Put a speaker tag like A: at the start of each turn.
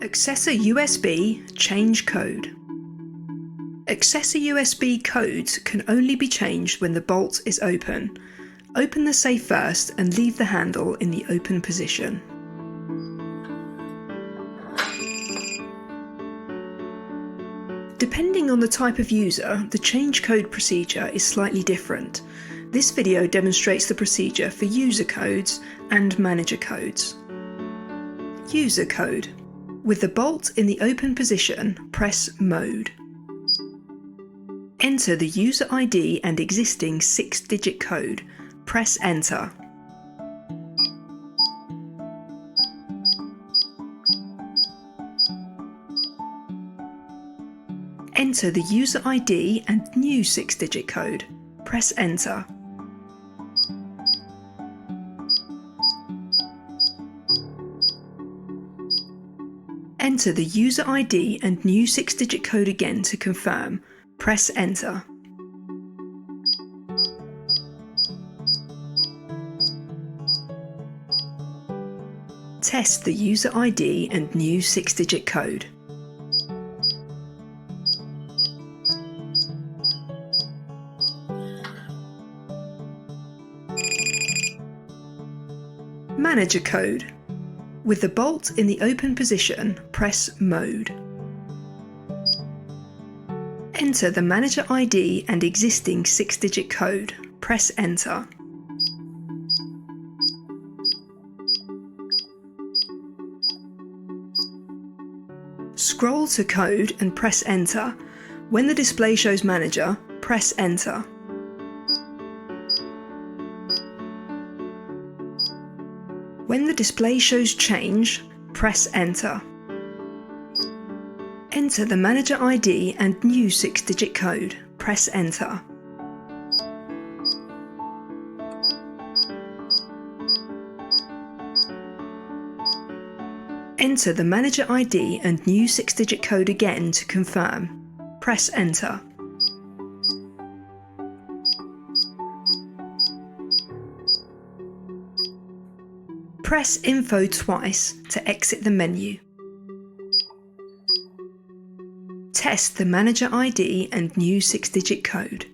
A: Axessor USB change code. Axessor USB codes can only be changed when the bolt is open. Open the safe first and leave the handle in the open position. Depending on the type of user, the change code procedure is slightly different. This video demonstrates the procedure for user codes and manager codes. User code. With the bolt in the open position, press Mode. Enter the user ID and existing 6-digit code. Press Enter. Enter the user ID and new 6-digit code. Press Enter. Enter the user ID and new 6-digit code again to confirm. Press Enter. Test the user ID and new 6-digit code. Manager code. With the bolt in the open position, press Mode. Enter the manager ID and existing 6-digit code. Press Enter. Scroll to code and press Enter. When the display shows manager, press Enter. When the display shows change, press Enter. Enter the manager ID and new 6-digit code. Press Enter. Enter the manager ID and new 6-digit code again to confirm. Press Enter. Press Info twice to exit the menu. Test the manager ID and new 6-digit code.